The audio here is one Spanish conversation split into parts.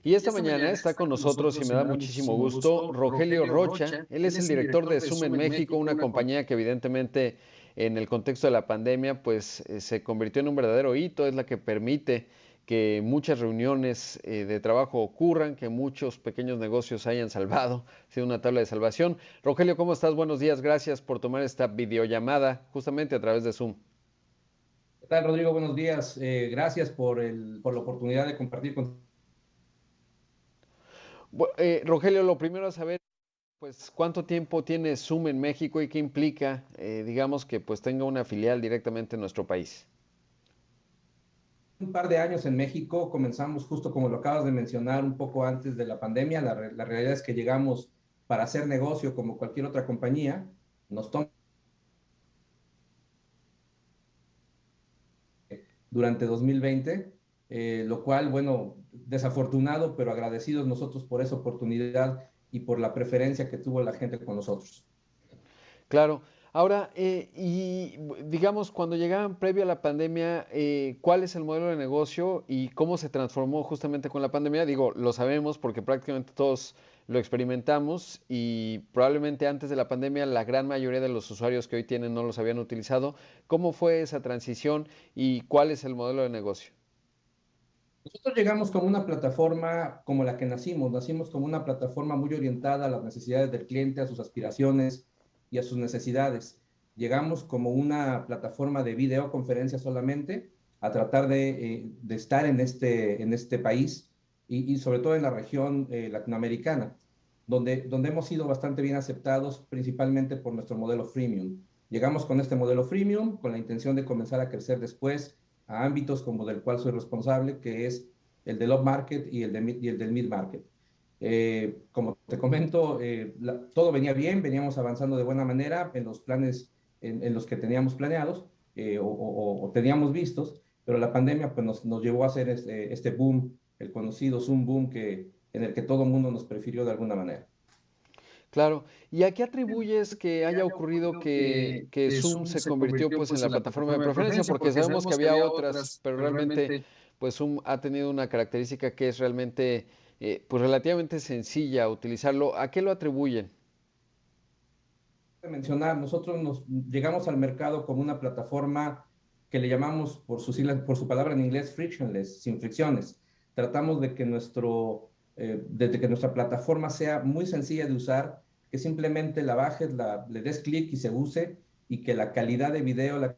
Y esta mañana está con nosotros y me da muchísimo gusto Rogelio Rocha. Él es el director de Zoom en México, una compañía que evidentemente en el contexto de la pandemia pues se convirtió en un verdadero hito, es la que permite que muchas reuniones de trabajo ocurran, que muchos pequeños negocios hayan salvado, ha sido una tabla de salvación. Rogelio, ¿cómo estás? Buenos días, gracias por tomar esta videollamada justamente a través de Zoom. ¿Qué tal, Rodrigo? Buenos días. Gracias por la oportunidad de compartir con... Rogelio, lo primero a saber pues, ¿cuánto tiempo tiene Zoom en México y qué implica, digamos, que pues tenga una filial directamente en nuestro país? Un par de años en México. Comenzamos justo como lo acabas de mencionar, un poco antes de la pandemia. La realidad es que llegamos para hacer negocio como cualquier otra compañía. Nos tomó durante 2020, lo cual, bueno, desafortunado, pero agradecidos nosotros por esa oportunidad y por la preferencia que tuvo la gente con nosotros. Claro. Ahora, digamos, cuando llegaban previo a la pandemia, ¿cuál es el modelo de negocio y cómo se transformó justamente con la pandemia? Digo, lo sabemos porque prácticamente todos lo experimentamos y probablemente antes de la pandemia la gran mayoría de los usuarios que hoy tienen no los habían utilizado. ¿Cómo fue esa transición y cuál es el modelo de negocio? Nosotros llegamos como una plataforma como la que nacimos. Nacimos como una plataforma muy orientada a las necesidades del cliente, a sus aspiraciones y a sus necesidades. Llegamos como una plataforma de videoconferencia solamente a tratar de estar en este país y sobre todo en la región latinoamericana, donde hemos sido bastante bien aceptados, principalmente por nuestro modelo freemium. Llegamos con este modelo freemium con la intención de comenzar a crecer después a ámbitos como del cual soy responsable, que es el del up-market y el del mid-market. Como te comento, todo venía bien, veníamos avanzando de buena manera en los planes en los que teníamos planeados o teníamos vistos, pero la pandemia pues, nos llevó a hacer este boom, el conocido Zoom boom, en el que todo el mundo nos prefirió de alguna manera. Claro. ¿Y a qué atribuyes que haya ocurrido que Zoom se convirtió pues en la plataforma de preferencia? Porque sabemos que había otras, pero realmente pues Zoom ha tenido una característica que es realmente pues relativamente sencilla utilizarlo. ¿A qué lo atribuyen? De mencionar, nosotros nos llegamos al mercado como una plataforma que le llamamos por su palabra en inglés frictionless, sin fricciones. Tratamos de que nuestra plataforma sea muy sencilla de usar, que simplemente la bajes, le des clic y se use, y que la calidad de video, la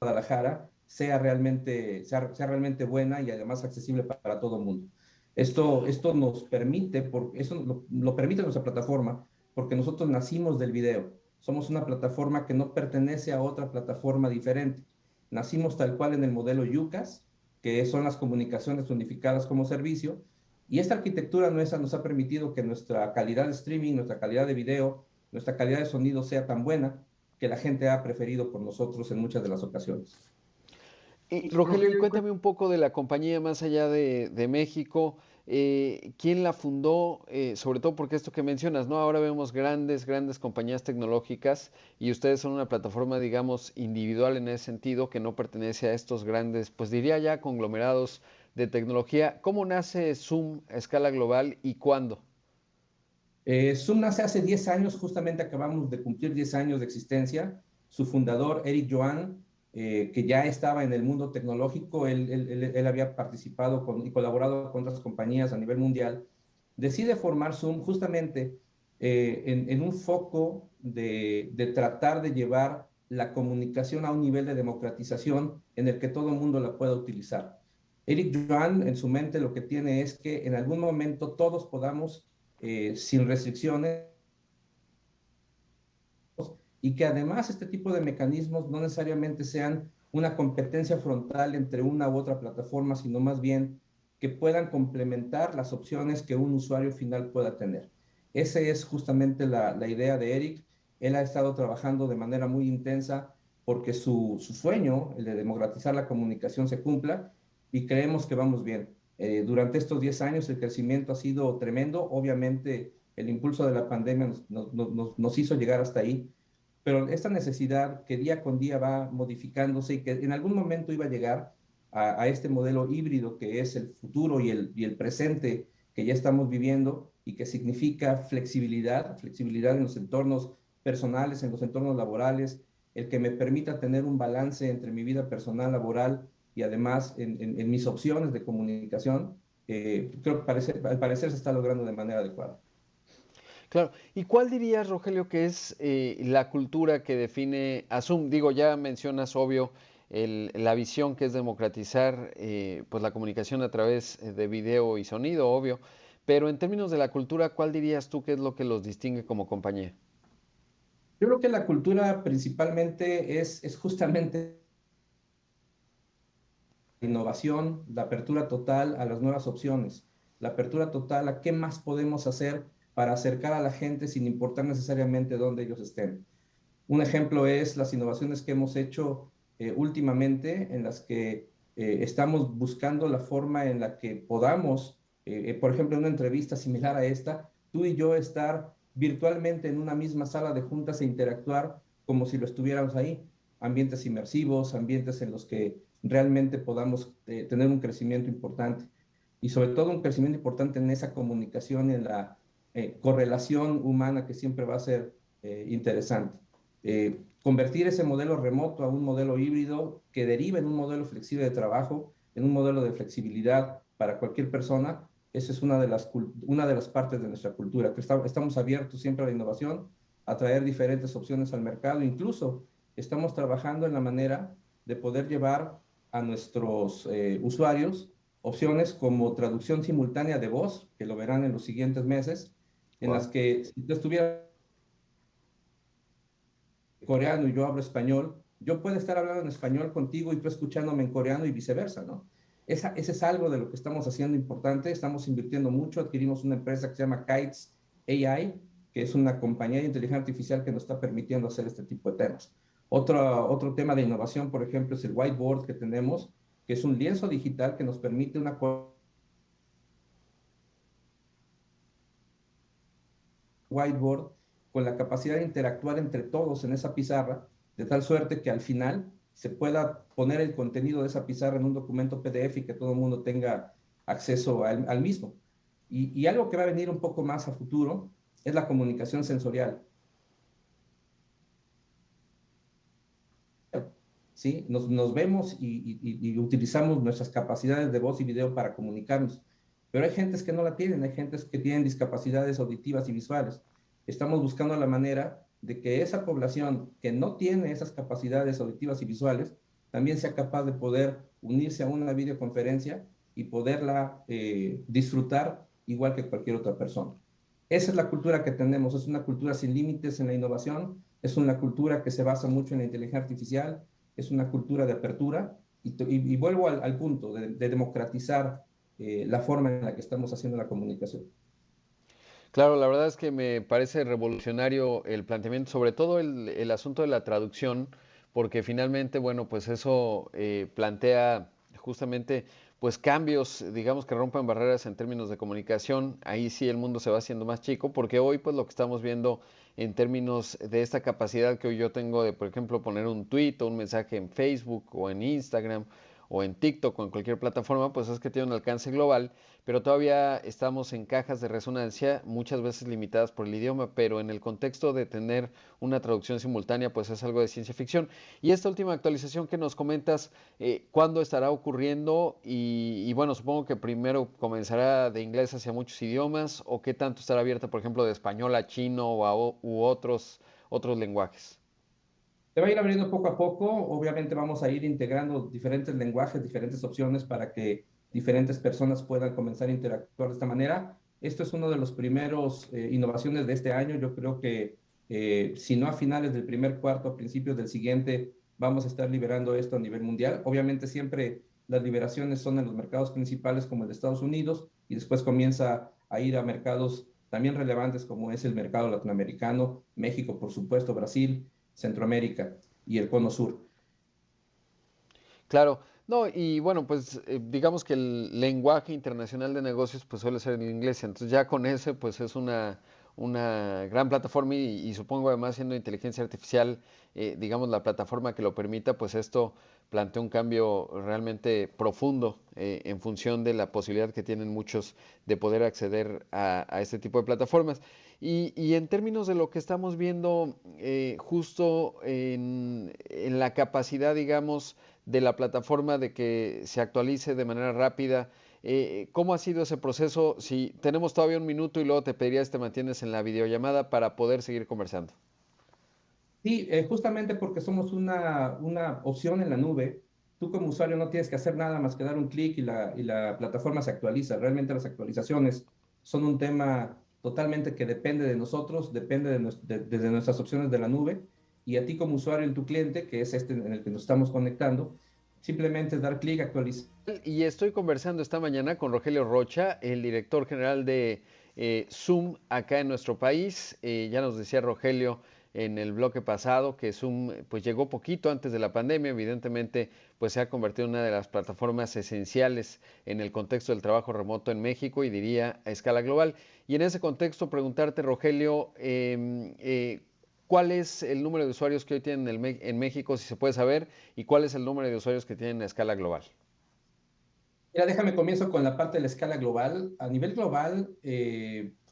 Guadalajara sea realmente buena y además accesible para todo el mundo. Esto nos permite, eso lo permite nuestra plataforma, porque nosotros nacimos del video. Somos una plataforma que no pertenece a otra plataforma diferente. Nacimos tal cual en el modelo UCAS, que son las comunicaciones unificadas como servicio, y esta arquitectura nuestra nos ha permitido que nuestra calidad de streaming, nuestra calidad de video, nuestra calidad de sonido sea tan buena que la gente ha preferido por nosotros en muchas de las ocasiones. Y Rogelio, y cuéntame un poco de la compañía más allá de México. ¿Quién la fundó? Sobre todo porque esto que mencionas, ¿no? Ahora vemos grandes compañías tecnológicas y ustedes son una plataforma, digamos, individual en ese sentido, que no pertenece a estos grandes, pues diría ya, conglomerados de tecnología. ¿Cómo nace Zoom a escala global y cuándo? Zoom nace hace 10 años, justamente acabamos de cumplir 10 años de existencia. Su fundador, Eric Yuan, que ya estaba en el mundo tecnológico, él había participado y colaborado con otras compañías a nivel mundial, decide formar Zoom justamente en un foco de tratar de llevar la comunicación a un nivel de democratización en el que todo el mundo la pueda utilizar. Eric Yuan en su mente lo que tiene es que en algún momento todos podamos sin restricciones y que además este tipo de mecanismos no necesariamente sean una competencia frontal entre una u otra plataforma, sino más bien que puedan complementar las opciones que un usuario final pueda tener. Esa es justamente la idea de Eric. Él ha estado trabajando de manera muy intensa porque su sueño, el de democratizar la comunicación, se cumpla y creemos que vamos bien. Durante estos 10 años el crecimiento ha sido tremendo. Obviamente el impulso de la pandemia nos hizo llegar hasta ahí, pero esta necesidad que día con día va modificándose y que en algún momento iba a llegar, a este modelo híbrido que es el futuro y el presente que ya estamos viviendo y que significa flexibilidad, flexibilidad en los entornos personales, en los entornos laborales, el que me permita tener un balance entre mi vida personal, laboral y además en mis opciones de comunicación, creo que al parecer se está logrando de manera adecuada. Claro. ¿Y cuál dirías, Rogelio, que es la cultura que define a Zoom? Digo, ya mencionas, obvio, la visión que es democratizar pues la comunicación a través de video y sonido, obvio. Pero en términos de la cultura, ¿cuál dirías tú que es lo que los distingue como compañía? Yo creo que la cultura principalmente es justamente la innovación, la apertura total a las nuevas opciones, la apertura total a qué más podemos hacer para acercar a la gente sin importar necesariamente dónde ellos estén. Un ejemplo es las innovaciones que hemos hecho últimamente, en las que estamos buscando la forma en la que podamos, por ejemplo, en una entrevista similar a esta, tú y yo estar virtualmente en una misma sala de juntas e interactuar como si lo estuviéramos ahí. Ambientes inmersivos, ambientes en los que realmente podamos tener un crecimiento importante y sobre todo un crecimiento importante en esa comunicación y en la correlación humana que siempre va a ser interesante. Convertir ese modelo remoto a un modelo híbrido que deriva en un modelo flexible de trabajo, en un modelo de flexibilidad para cualquier persona, esa es una de las partes de nuestra cultura, que estamos abiertos siempre a la innovación, a traer diferentes opciones al mercado, incluso estamos trabajando en la manera de poder llevar a nuestros usuarios opciones como traducción simultánea de voz, que lo verán en los siguientes meses, en Wow. las que si tú estuvieras coreano y yo hablo español, yo puedo estar hablando en español contigo y tú escuchándome en coreano y viceversa, ¿no? Ese es algo de lo que estamos haciendo importante, estamos invirtiendo mucho, adquirimos una empresa que se llama Kites AI, que es una compañía de inteligencia artificial que nos está permitiendo hacer este tipo de temas. Otro tema de innovación, por ejemplo, es el whiteboard que tenemos, que es un lienzo digital que nos permite una whiteboard con la capacidad de interactuar entre todos en esa pizarra, de tal suerte que al final se pueda poner el contenido de esa pizarra en un documento PDF y que todo el mundo tenga acceso al mismo. Y algo que va a venir un poco más a futuro es la comunicación sensorial. ¿Sí? Nos vemos y utilizamos nuestras capacidades de voz y video para comunicarnos. Pero hay gentes que no la tienen, hay gentes que tienen discapacidades auditivas y visuales. Estamos buscando la manera de que esa población que no tiene esas capacidades auditivas y visuales también sea capaz de poder unirse a una videoconferencia y poderla disfrutar igual que cualquier otra persona. Esa es la cultura que tenemos, es una cultura sin límites en la innovación, es una cultura que se basa mucho en la inteligencia artificial, es una cultura de apertura y vuelvo al punto de democratizar la forma en la que estamos haciendo la comunicación. Claro, la verdad es que me parece revolucionario el planteamiento, sobre todo el asunto de la traducción, porque finalmente, bueno, pues eso plantea justamente pues cambios, digamos que rompen barreras en términos de comunicación. Ahí sí el mundo se va haciendo más chico, porque hoy pues lo que estamos viendo en términos de esta capacidad que hoy yo tengo de, por ejemplo, poner un tweet o un mensaje en Facebook o en Instagram o en TikTok o en cualquier plataforma, pues es que tiene un alcance global, pero todavía estamos en cajas de resonancia, muchas veces limitadas por el idioma, pero en el contexto de tener una traducción simultánea, pues es algo de ciencia ficción. Y esta última actualización que nos comentas, ¿cuándo estará ocurriendo? Y bueno, supongo que primero comenzará de inglés hacia muchos idiomas, o qué tanto estará abierta, por ejemplo, de español a chino u otros lenguajes. Se va a ir abriendo poco a poco, obviamente vamos a ir integrando diferentes lenguajes, diferentes opciones para que diferentes personas puedan comenzar a interactuar de esta manera. Esto es uno de los primeros innovaciones de este año. Yo creo que si no a finales del primer cuarto, a principios del siguiente, vamos a estar liberando esto a nivel mundial. Obviamente siempre las liberaciones son en los mercados principales como el de Estados Unidos y después comienza a ir a mercados también relevantes como es el mercado latinoamericano, México, por supuesto, Brasil, Centroamérica y el Cono Sur. Claro, no, y bueno, pues digamos que el lenguaje internacional de negocios pues suele ser en inglés, entonces ya con ese pues es una gran plataforma y supongo además siendo inteligencia artificial, digamos la plataforma que lo permita, pues esto plantea un cambio realmente profundo en función de la posibilidad que tienen muchos de poder acceder a este tipo de plataformas. Y en términos de lo que estamos viendo justo en la capacidad, digamos, de la plataforma de que se actualice de manera rápida, ¿cómo ha sido ese proceso? Si tenemos todavía un minuto y luego te pediría si te mantienes en la videollamada para poder seguir conversando. Sí, justamente porque somos una opción en la nube, tú como usuario no tienes que hacer nada más que dar un clic y la plataforma se actualiza. Realmente las actualizaciones son un tema totalmente que depende de nosotros, depende desde nuestras opciones de la nube, y a ti como usuario en tu cliente, que es este en el que nos estamos conectando, simplemente es dar clic, actualizar. Y estoy conversando esta mañana con Rogelio Rocha, el director general de Zoom acá en nuestro país. Ya nos decía Rogelio en el bloque pasado que Zoom pues llegó poquito antes de la pandemia, evidentemente pues se ha convertido en una de las plataformas esenciales en el contexto del trabajo remoto en México y diría a escala global. Y en ese contexto preguntarte, Rogelio, ¿cuál es el número de usuarios que hoy tienen en México, si se puede saber, y cuál es el número de usuarios que tienen a escala global? Mira, déjame comienzo con la parte de la escala global. A nivel global,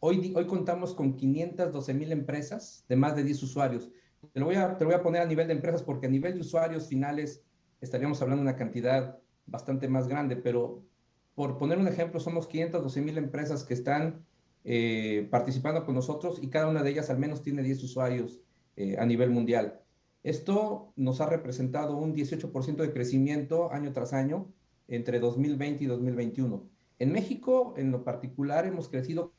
hoy contamos con 512,000 empresas de más de 10 usuarios. Te lo voy a poner a nivel de empresas porque a nivel de usuarios finales estaríamos hablando de una cantidad bastante más grande, pero por poner un ejemplo, somos 512,000 empresas que están participando con nosotros y cada una de ellas al menos tiene 10 usuarios a nivel mundial. Esto nos ha representado un 18% de crecimiento año tras año entre 2020 y 2021. En México, en lo particular, hemos crecido,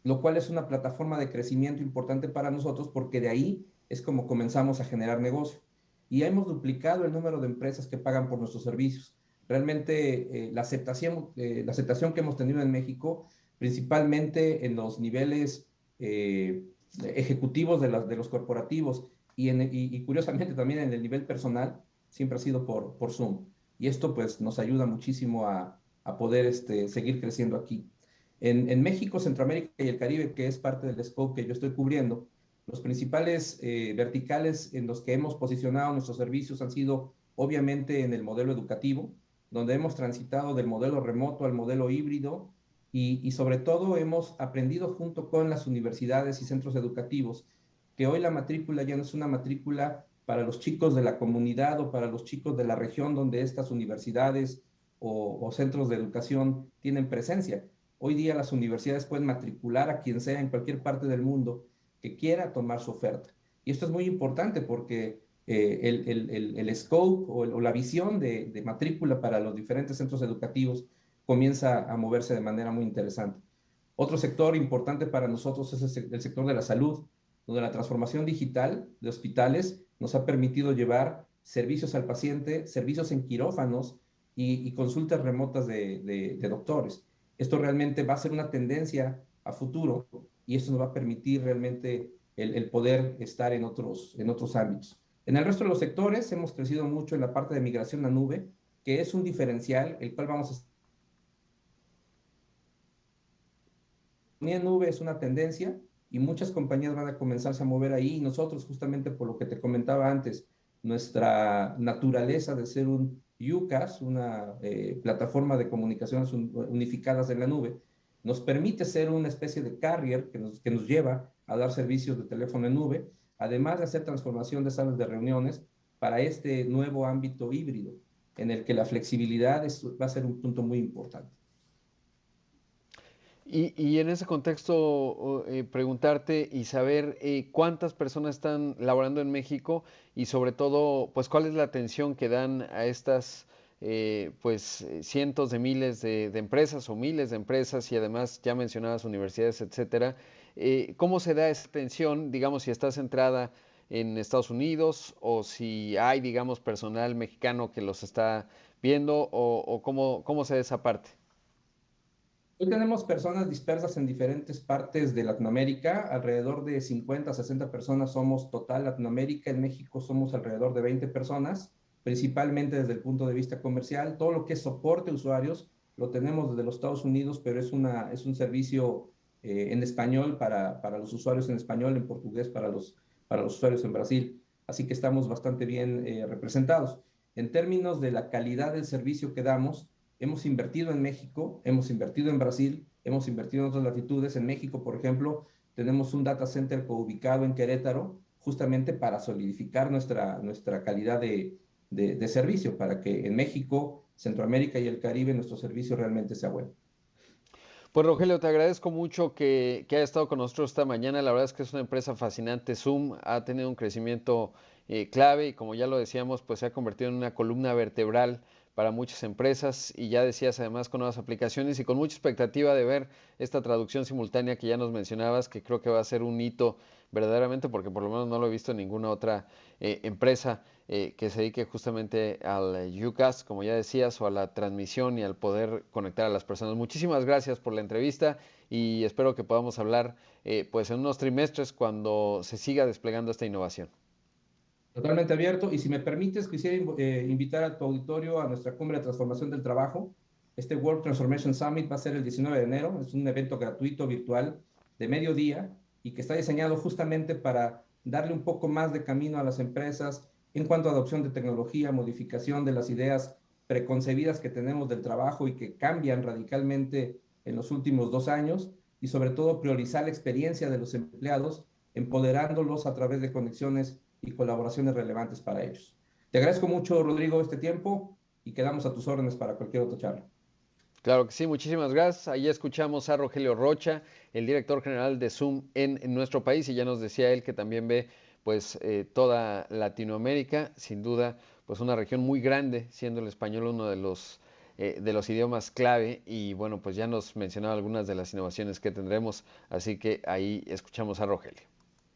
lo cual es una plataforma de crecimiento importante para nosotros porque de ahí es como comenzamos a generar negocio. Y hemos duplicado el número de empresas que pagan por nuestros servicios. Realmente la aceptación que hemos tenido en México, principalmente en los niveles ejecutivos de los corporativos y curiosamente también en el nivel personal, siempre ha sido por Zoom. Y esto pues nos ayuda muchísimo a poder seguir creciendo aquí. En México, Centroamérica y el Caribe, que es parte del scope que yo estoy cubriendo, los principales verticales en los que hemos posicionado nuestros servicios han sido obviamente en el modelo educativo, donde hemos transitado del modelo remoto al modelo híbrido y sobre todo hemos aprendido junto con las universidades y centros educativos que hoy la matrícula ya no es una matrícula para los chicos de la comunidad o para los chicos de la región donde estas universidades o centros de educación tienen presencia. Hoy día las universidades pueden matricular a quien sea en cualquier parte del mundo que quiera tomar su oferta. Y esto es muy importante porque el scope o la visión de matrícula para los diferentes centros educativos comienza a moverse de manera muy interesante. Otro sector importante para nosotros es el sector de la salud, donde la transformación digital de hospitales nos ha permitido llevar servicios al paciente, servicios en quirófanos y consultas remotas de doctores. Esto realmente va a ser una tendencia a futuro y esto nos va a permitir realmente el poder estar en otros ámbitos. En el resto de los sectores hemos crecido mucho en la parte de migración a nube, que es un diferencial, el cual vamos a en nube es una tendencia y muchas compañías van a comenzarse a mover ahí y nosotros justamente por lo que te comentaba antes, nuestra naturaleza de ser un UCaaS, una plataforma de comunicaciones unificadas en la nube, nos permite ser una especie de carrier que nos lleva a dar servicios de teléfono en nube, además de hacer transformación de salas de reuniones para este nuevo ámbito híbrido, en el que la flexibilidad va a ser un punto muy importante. Y en ese contexto, preguntarte y saber cuántas personas están laborando en México y sobre todo, pues cuál es la atención que dan a estas, cientos de miles de empresas o miles de empresas y además ya mencionadas universidades, etcétera. ¿Cómo se da esa atención, digamos, si está centrada en Estados Unidos o si hay, digamos, personal mexicano que los está viendo o cómo se da esa parte? Hoy tenemos personas dispersas en diferentes partes de Latinoamérica, alrededor de 50, 60 personas somos total Latinoamérica, en México somos alrededor de 20 personas, principalmente desde el punto de vista comercial. Todo lo que es soporte a usuarios lo tenemos desde los Estados Unidos, pero es un servicio en español para los usuarios en español, en portugués para los usuarios en Brasil. Así que estamos bastante bien representados. En términos de la calidad del servicio que damos, hemos invertido en México, hemos invertido en Brasil, hemos invertido en otras latitudes. En México, por ejemplo, tenemos un data center ubicado en Querétaro, justamente para solidificar nuestra calidad de servicio, para que en México, Centroamérica y el Caribe nuestro servicio realmente sea bueno. Pues Rogelio, te agradezco mucho que haya estado con nosotros esta mañana. La verdad es que es una empresa fascinante. Zoom ha tenido un crecimiento clave y como ya lo decíamos, pues se ha convertido en una columna vertebral para muchas empresas y ya decías además con nuevas aplicaciones y con mucha expectativa de ver esta traducción simultánea que ya nos mencionabas, que creo que va a ser un hito verdaderamente porque por lo menos no lo he visto en ninguna otra empresa que se dedique justamente al UCaaS, como ya decías, o a la transmisión y al poder conectar a las personas. Muchísimas gracias por la entrevista y espero que podamos hablar pues en unos trimestres cuando se siga desplegando esta innovación. Totalmente abierto. Y si me permites, quisiera invitar a tu auditorio a nuestra cumbre de transformación del trabajo. Este World Transformation Summit va a ser el 19 de enero. Es un evento gratuito, virtual, de mediodía y que está diseñado justamente para darle un poco más de camino a las empresas en cuanto a adopción de tecnología, modificación de las ideas preconcebidas que tenemos del trabajo y que cambian radicalmente en los últimos 2 años y sobre todo priorizar la experiencia de los empleados, empoderándolos a través de conexiones y colaboraciones relevantes para ellos. Te agradezco mucho, Rodrigo, este tiempo y quedamos a tus órdenes para cualquier otra charla. Claro que sí, muchísimas gracias. Ahí escuchamos a Rogelio Rocha, el director general de Zoom en nuestro país, y ya nos decía él que también ve pues toda Latinoamérica, sin duda, pues una región muy grande, siendo el español uno de los idiomas clave, y bueno, pues ya nos mencionaba algunas de las innovaciones que tendremos, así que ahí escuchamos a Rogelio.